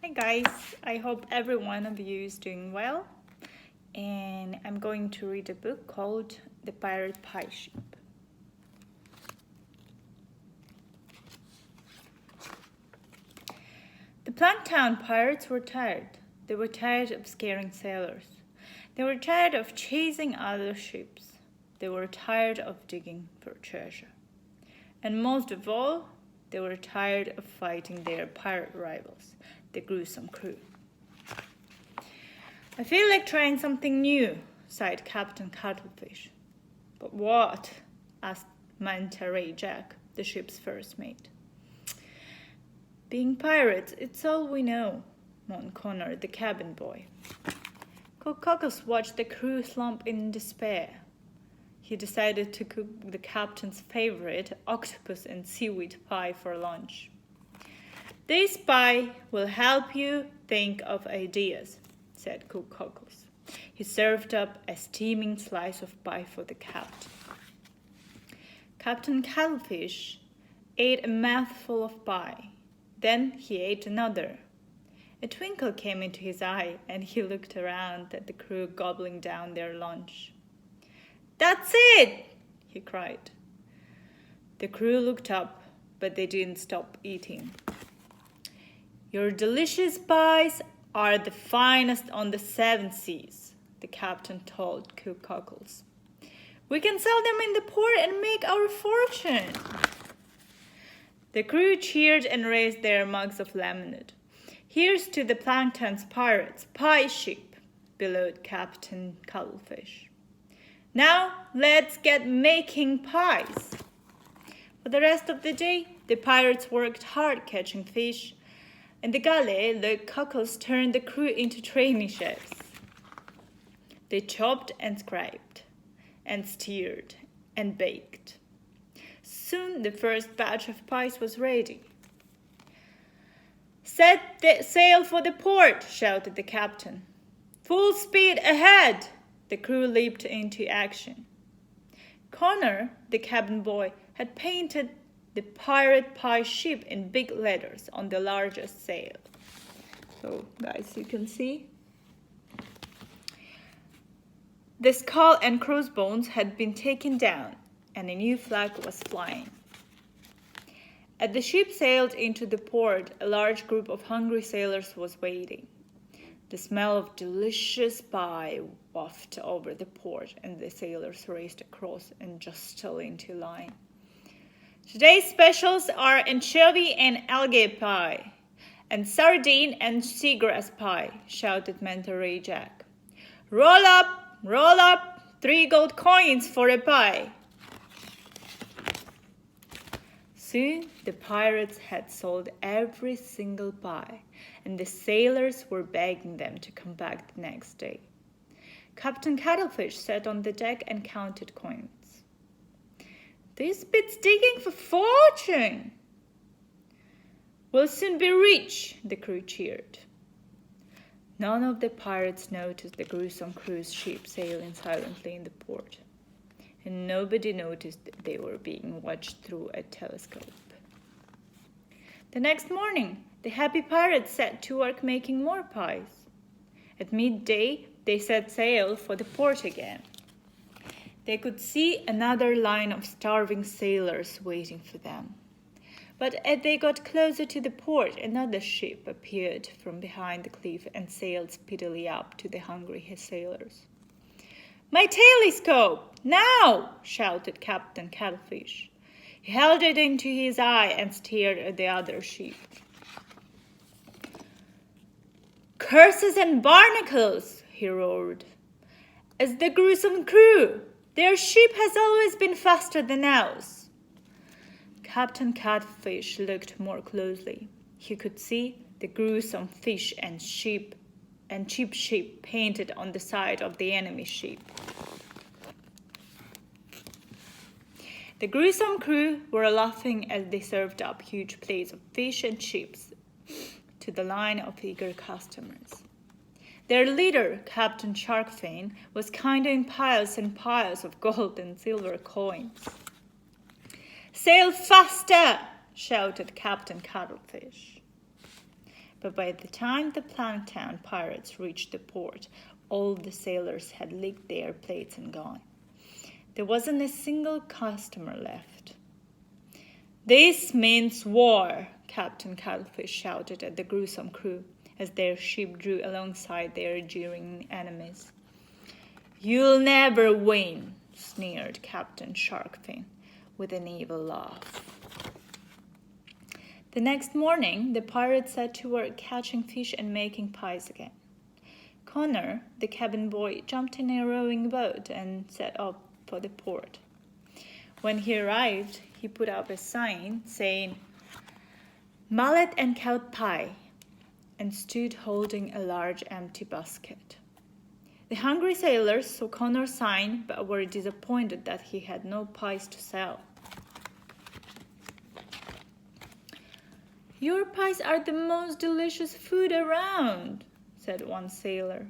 Hi guys, I hope every one of you is doing well. And I'm going to read a book called The Pirate Pie Ship. The Planktown pirates were tired. They were tired of scaring sailors. They were tired of chasing other ships. They were tired of digging for treasure. And most of all, they were tired of fighting their pirate rivals, the Gruesome Crew. I feel like trying something new, sighed Captain Cuttlefish. But what? Asked Manta Ray Jack, the ship's first mate. Being pirates, it's all we know, moaned Connor, the cabin boy. Cockles watched the crew slump in despair. He decided to cook the captain's favorite, octopus and seaweed pie, for lunch. This pie will help you think of ideas, said Cook Cockles. He served up a steaming slice of pie for the captain. Captain Cuttlefish ate a mouthful of pie. Then he ate another. A twinkle came into his eye, and he looked around at the crew gobbling down their lunch. "That's it!" he cried. The crew looked up, but they didn't stop eating. "Your delicious pies are the finest on the 7 seas, the captain told Cook Cockles. "We can sell them in the port and make our fortune." The crew cheered and raised their mugs of lemonade. "Here's to the Plankton's pirates' pie ship," bellowed Captain Cuttlefish. "Now let's get making pies." For the rest of the day, the pirates worked hard catching fish. In the galley, the Cockles turned the crew into trainee chefs. They chopped and scraped, and steered, and baked. Soon the first batch of pies was ready. "Set sail for the port," shouted the captain. "Full speed ahead!" The crew leaped into action. Connor, the cabin boy, had painted the pirate pie ship in big letters on the largest sail. So, guys, you can see. The skull and crossbones had been taken down, and a new flag was flying. As the ship sailed into the port, a large group of hungry sailors was waiting. The smell of delicious pie wafted over the port, and the sailors raced across and jostled into line. "Today's specials are anchovy and algae pie, and sardine and seagrass pie," shouted Manta Ray Jack. Roll up, 3 gold coins for a pie." Soon the pirates had sold every single pie, and the sailors were begging them to come back the next day. Captain Cuttlefish sat on the deck and counted coins. "This beats digging for fortune." "We'll soon be rich," the crew cheered. None of the pirates noticed the Gruesome Crew's ship sailing silently in the port, and nobody noticed they were being watched through a telescope. The next morning, the happy pirates set to work making more pies. At midday, they set sail for the port again. They could see another line of starving sailors waiting for them. But as they got closer to the port, another ship appeared from behind the cliff and sailed speedily up to the hungry sailors. "My telescope! Now!" shouted Captain Cuttlefish. He held it into his eye and stared at the other ship. "Curses and barnacles!" he roared. "It's the Gruesome Crew! Their ship has always been faster than ours." Captain Cuttlefish looked more closely. He could see the gruesome fish and cheap ship painted on the side of the enemy ship. The Gruesome Crew were laughing as they served up huge plates of fish and chips to the line of eager customers. Their leader, Captain Sharkfin, was counting piles and piles of gold and silver coins. "Sail faster!" shouted Captain Cuttlefish. But by the time the Plankton pirates reached the port, all the sailors had licked their plates and gone. There wasn't a single customer left. "This means war," Captain Cuttlefish shouted at the gruesome crew as their ship drew alongside their jeering enemies. "You'll never win," sneered Captain Sharkfin with an evil laugh. The next morning, the pirates set to work catching fish and making pies again. Connor, the cabin boy, jumped in a rowing boat and set off for the port. When he arrived, he put up a sign saying, "Mullet and kelp pie," and stood holding a large empty basket. The hungry sailors saw Connor's sign but were disappointed that he had no pies to sell. "Your pies are the most delicious food around," said one sailor.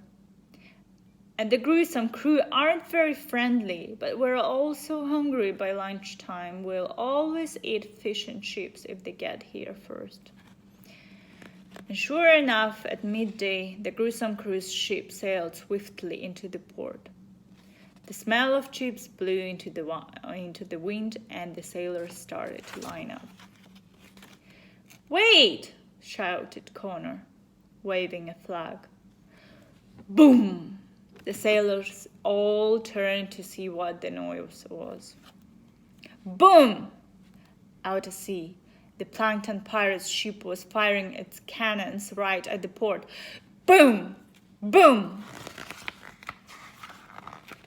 "And the gruesome crew aren't very friendly, but we're all so hungry by lunchtime we'll always eat fish and chips if they get here first." And sure enough, at midday, the gruesome crew's ship sailed swiftly into the port. The smell of chips blew into the wind, and the sailors started to line up. "Wait!" shouted Connor, waving a flag. Boom! The sailors all turned to see what the noise was. Boom! Out at sea, the Plankton pirate's ship was firing its cannons right at the port. Boom! Boom!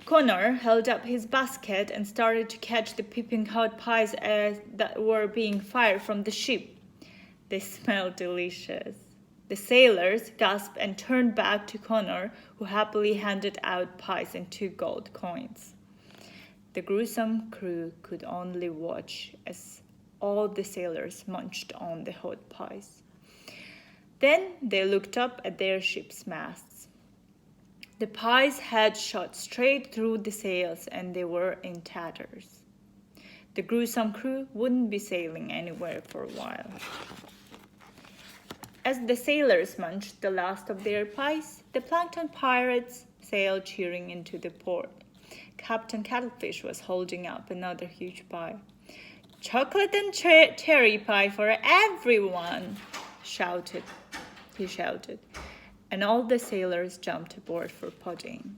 Connor held up his basket and started to catch the piping hot pies that were being fired from the ship. They smelled delicious. The sailors gasped and turned back to Connor, who happily handed out pies and 2 gold coins. The gruesome crew could only watch as all the sailors munched on the hot pies. Then they looked up at their ship's masts. The pies had shot straight through the sails and they were in tatters. The gruesome crew wouldn't be sailing anywhere for a while. As the sailors munched the last of their pies, the Plankton pirates sailed cheering into the port. Captain Cuttlefish was holding up another huge pie. "Chocolate and cherry pie for everyone!" he shouted, and all the sailors jumped aboard for pudding.